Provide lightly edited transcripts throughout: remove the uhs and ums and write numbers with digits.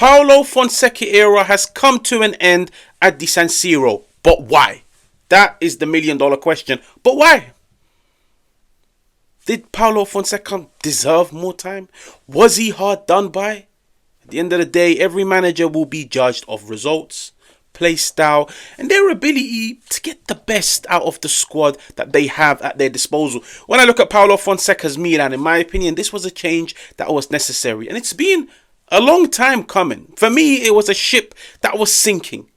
Paulo Fonseca era has come to an end at the San Siro. But why? That is the million-dollar question. But why? Did Paulo Fonseca deserve more time? Was he hard done by? At the end of the day, every manager will be judged of results, play style, and their ability to get the best out of the squad that they have at their disposal. When I look at Paulo Fonseca's Milan, in my opinion, this was a change that was necessary. And it's been a long time coming. For me, it was a ship that was sinking.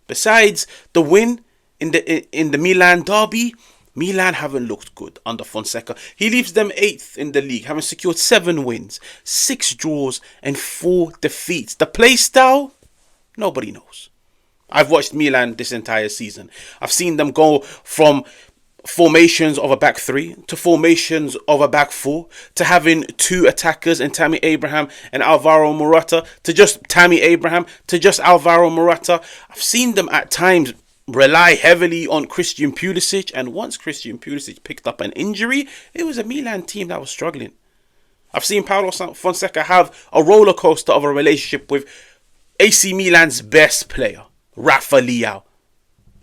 Besides the win in the Milan derby, Milan haven't looked good under Fonseca. He leaves them 8th in the league, having secured 7 wins, 6 draws and 4 defeats. The play style, nobody knows. I've watched Milan this entire season. I've seen them go from formations of a back 3 to formations of a back 4 to having 2 attackers in Tammy Abraham and Alvaro Morata to just Tammy Abraham to just Alvaro Morata. I've seen them at times rely heavily on Christian Pulisic, and once Christian Pulisic picked up an injury, it was a Milan team that was struggling. I've seen Paulo Fonseca have a roller coaster of a relationship with AC Milan's best player, Rafa Leao.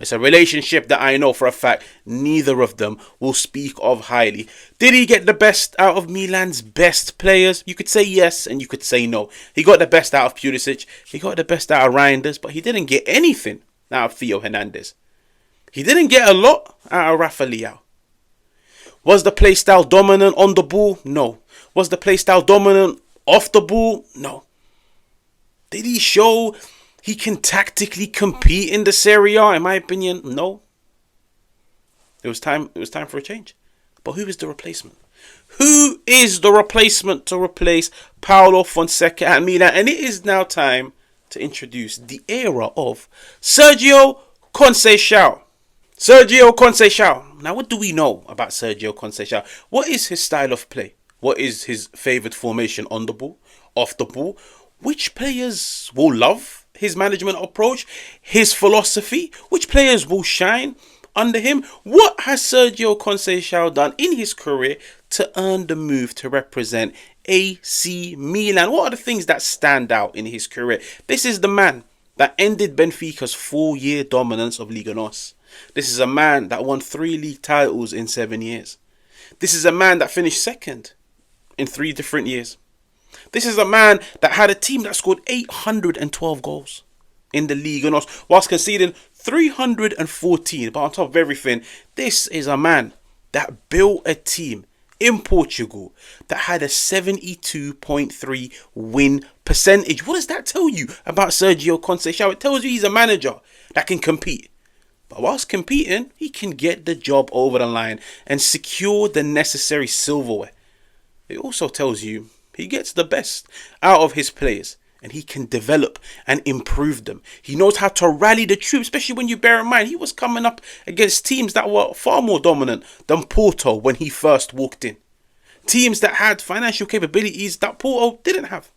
It's a relationship that I know for a fact neither of them will speak of highly. Did he get the best out of Milan's best players? You could say yes and you could say no. He got the best out of Pulisic, he got the best out of Reinders, but he didn't get anything out of Theo Hernandez. He didn't get a lot out of Rafa Leao. Was the play style dominant on the ball? No. Was the play style dominant off the ball? No. Did he show he can tactically compete in the Serie A? In my opinion, no. It was time for a change. But who is the replacement? Who is the replacement to replace Paulo Fonseca at Milan? And it is now time to introduce the era of Sergio Conceição. Sergio Conceição. Now, what do we know about Sergio Conceição? What is his style of play? What is his favoured formation on the ball, off the ball? Which players will love his management approach, his philosophy? Which players will shine under him? What has Sergio Conceição done in his career to earn the move to represent AC Milan? What are the things that stand out in his career? This is the man that ended Benfica's 4-year dominance of Liga NOS. This is a man that won 3 league titles in 7 years. This is a man that finished 2nd in 3 different years. This is a man that had a team that scored 812 goals in the Liga NOS whilst conceding 314. But on top of everything, this is a man that built a team in Portugal that had a 72.3 win percentage. What does that tell you about Sergio Conceição? It tells you he's a manager that can compete. But whilst competing, he can get the job over the line and secure the necessary silverware. It also tells you he gets the best out of his players and he can develop and improve them. He knows how to rally the troops, especially when you bear in mind he was coming up against teams that were far more dominant than Porto when he first walked in. Teams that had financial capabilities that Porto didn't have.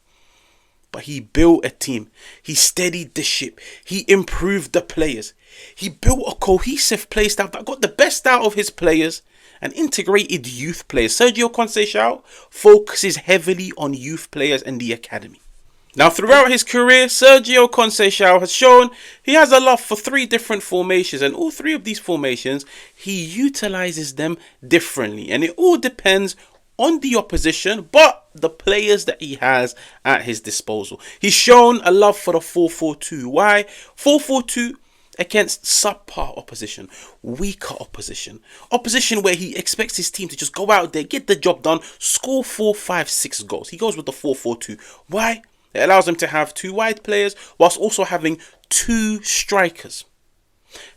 But he built a team. He steadied the ship. He improved the players. He built a cohesive play style that got the best out of his players and integrated youth players. Sergio Conceição focuses heavily on youth players in the academy. Now, throughout his career, Sergio Conceição has shown he has a love for 3 different formations, and all 3 of these formations, he utilizes them differently, and it all depends on the opposition, but the players that he has at his disposal. He's shown a love for the 4-4-2. Why? 4-4-2 against subpar opposition, weaker opposition where he expects his team to just go out there, get the job done, score 4, 5, 6 goals. He goes with the 4-4-2. Why? It allows him to have 2 wide players whilst also having 2 strikers.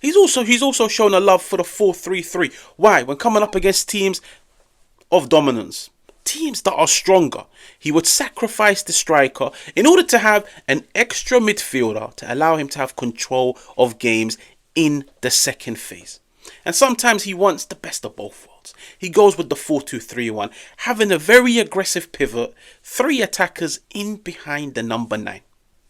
He's also shown a love for the 4-3-3. Why? When coming up against teams of dominance, teams that are stronger, he would sacrifice the striker in order to have an extra midfielder to allow him to have control of games in the second phase. And sometimes he wants the best of both worlds. He goes with the 4-2-3-1, having a very aggressive pivot, 3 attackers in behind the number 9.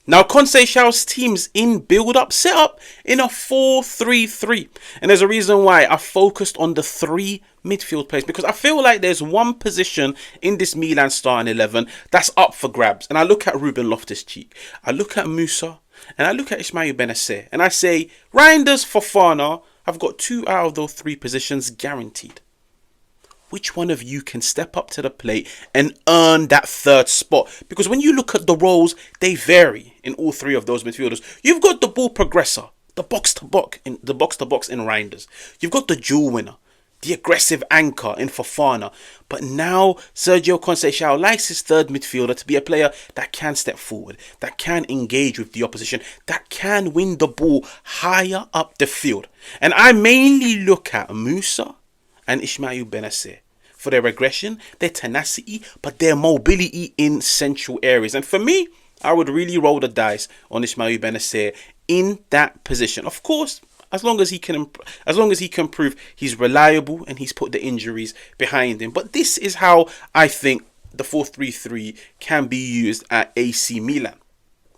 Now, Conceição's team's in build-up set up in a 4-3-3. And there's a reason why I focused on the 3 midfield players, because I feel like there's one position in this Milan starting 11 that's up for grabs. And I look at Ruben Loftus-Cheek, I look at Musa, and I look at Ismail Benacer, and I say, Reinders, Fofana, I've got 2 out of those 3 positions guaranteed. Which one of you can step up to the plate and earn that 3rd spot? Because when you look at the roles, they vary in all 3 of those midfielders. You've got the ball progressor, the box-to-box in Reinders. You've got the duel winner, the aggressive anchor in Fofana. But now Sergio Conceição likes his 3rd midfielder to be a player that can step forward, that can engage with the opposition, that can win the ball higher up the field. And I mainly look at Musa and Ismail Benacer for their aggression, their tenacity, but their mobility in central areas. And for me, I would really roll the dice on Ismail Benacer in that position. Of course, as long as he can prove he's reliable and he's put the injuries behind him. But this is how I think the 4-3-3 can be used at AC Milan.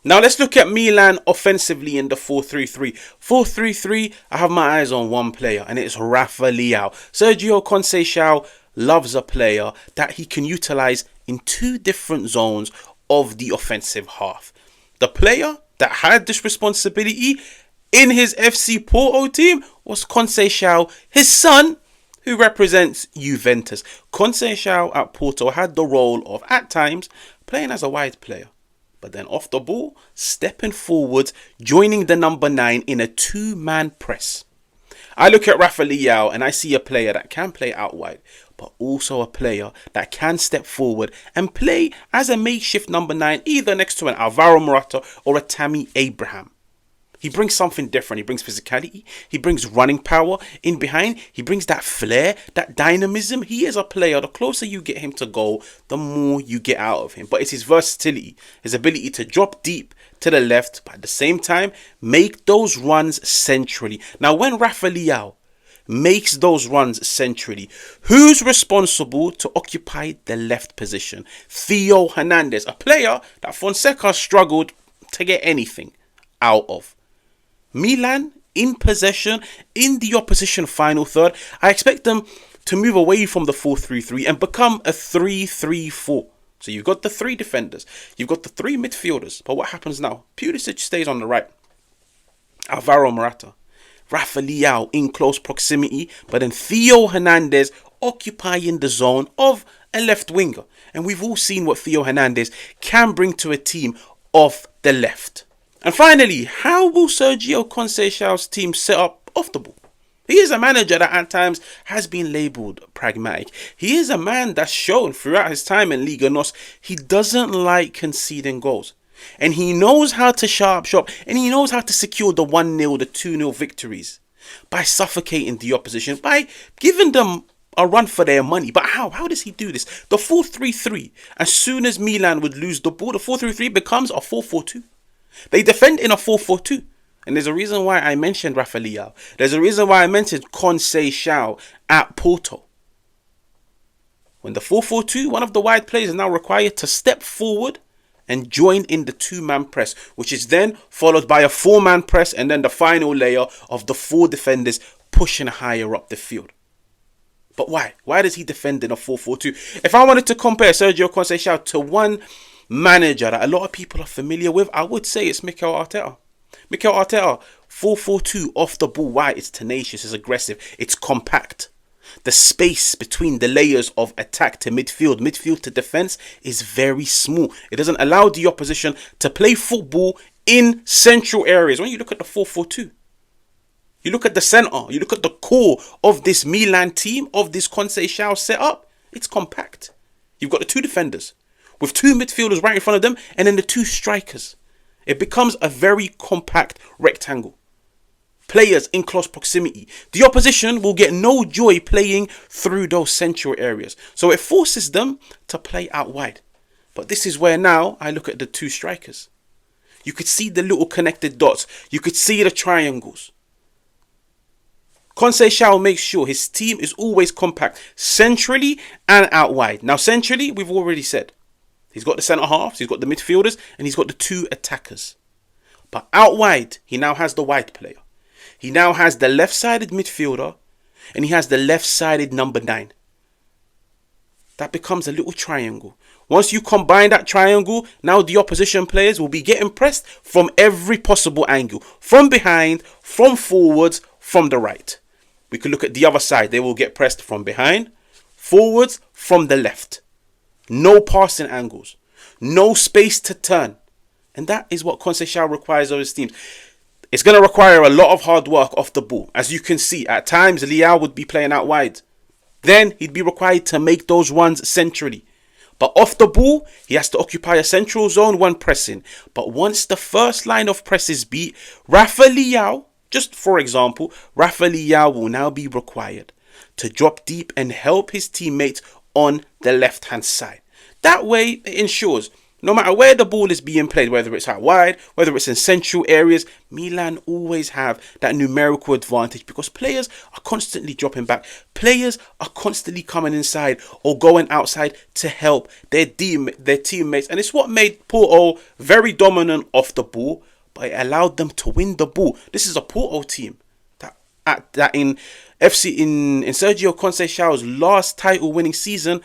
Now let's look at Milan offensively in the 4-3-3. 4-3-3, I have my eyes on one player, and it's Rafa Leão. Sergio Conceição loves a player that he can utilize in 2 different zones of the offensive half. The player that had this responsibility in his FC Porto team was Conceição, his son, who represents Juventus. Conceição at Porto had the role of, at times, playing as a wide player, but then off the ball, stepping forwards, joining the number 9 in a 2-man press. I look at Rafa Leão and I see a player that can play out wide, but also a player that can step forward and play as a makeshift number 9, either next to an Alvaro Morata or a Tammy Abraham. He brings something different. He brings physicality. He brings running power in behind. He brings that flair, that dynamism. He is a player. The closer you get him to goal, the more you get out of him. But it's his versatility, his ability to drop deep to the left, but at the same time, make those runs centrally. Now, when Rafa Leão makes those runs centrally, who's responsible to occupy the left position? Theo Hernandez, a player that Fonseca struggled to get anything out of. Milan in possession in the opposition final third. I expect them to move away from the 4-3-3 and become a 3-3-4. So you've got the 3 defenders, you've got the 3 midfielders. But what happens now? Pulisic stays on the right, Alvaro Morata, Rafa Leão in close proximity, but then Theo Hernandez occupying the zone of a left winger. And we've all seen what Theo Hernandez can bring to a team off the left. And finally, how will Sergio Conceição's team set up off the ball? He is a manager that at times has been labelled pragmatic. He is a man that's shown throughout his time in Liga NOS he doesn't like conceding goals. And he knows how to sharp shop, and he knows how to secure the 1-0, the 2-0 victories by suffocating the opposition, by giving them a run for their money. But how? How does he do this? The 4-3-3, as soon as Milan would lose the ball, the 4-3-3 becomes a 4-4-2. They defend in a 4-4-2. And there's a reason why I mentioned Rafa Leão. There's a reason why I mentioned Conceição at Porto. When the 4-4-2, one of the wide players is now required to step forward and join in the 2-man press, which is then followed by a 4-man press, and then the final layer of the 4 defenders pushing higher up the field. But why? Why does he defend in a 4-4-2? If I wanted to compare Sergio Conceição to one manager that a lot of people are familiar with, I would say it's Mikel Arteta. Mikel Arteta, 4-4-2 off the ball. Why? It's tenacious, it's aggressive, it's compact. The space between the layers of attack to midfield to defense is very small. It doesn't allow the opposition to play football in central areas. When you look at the 4-4-2, you look at the centre, you look at the core of this Milan team, of this Conceição setup, it's compact. You've got the 2 defenders with 2 midfielders right in front of them, and then the 2 strikers. It becomes a very compact rectangle. Players in close proximity. The opposition will get no joy playing through those central areas. So it forces them to play out wide. But this is where now I look at the 2 strikers. You could see the little connected dots. You could see the triangles. Conceição makes sure his team is always compact, centrally and out wide. Now centrally, we've already said, he's got the centre halves, he's got the midfielders, and he's got the 2 attackers. But out wide, he now has the wide player. He now has the left-sided midfielder, and he has the left-sided number 9. That becomes a little triangle. Once you combine that triangle, now the opposition players will be getting pressed from every possible angle. From behind, from forwards, from the right. We could look at the other side. They will get pressed from behind, forwards, from the left. No passing angles. No space to turn. And that is what Conceição requires of his teams. It's going to require a lot of hard work off the ball. As you can see, at times, Leao would be playing out wide. Then he'd be required to make those runs centrally. But off the ball, he has to occupy a central zone when pressing. But once the first line of press is beat, Rafa Leao, just for example, Rafa Leao will now be required to drop deep and help his teammates on the left-hand side. That way, it ensures no matter where the ball is being played, whether it's out wide, whether it's in central areas, Milan always have that numerical advantage because players are constantly dropping back. Players are constantly coming inside or going outside to help their teammates. And it's what made Porto very dominant off the ball, but it allowed them to win the ball. This is a Porto team that in Sergio Conceição's last title winning season,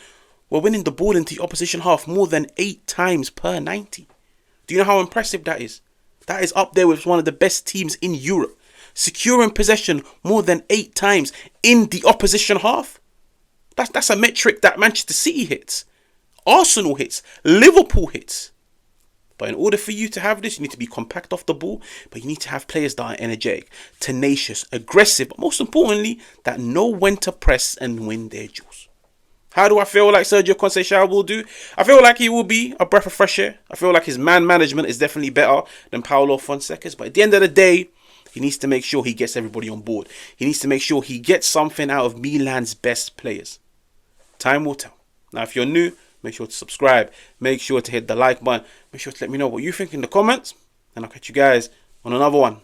we're winning the ball into the opposition half more than 8 times per 90. Do you know how impressive that is? That is up there with one of the best teams in Europe. Securing possession more than 8 times in the opposition half. That's a metric that Manchester City hits. Arsenal hits. Liverpool hits. But in order for you to have this, you need to be compact off the ball. But you need to have players that are energetic, tenacious, aggressive. But most importantly, that know when to press and win their duels. How do I feel like Sergio Conceição will do? I feel like he will be a breath of fresh air. I feel like his man management is definitely better than Paulo Fonseca's. But at the end of the day, he needs to make sure he gets everybody on board. He needs to make sure he gets something out of Milan's best players. Time will tell. Now, if you're new, make sure to subscribe. Make sure to hit the like button. Make sure to let me know what you think in the comments. And I'll catch you guys on another one.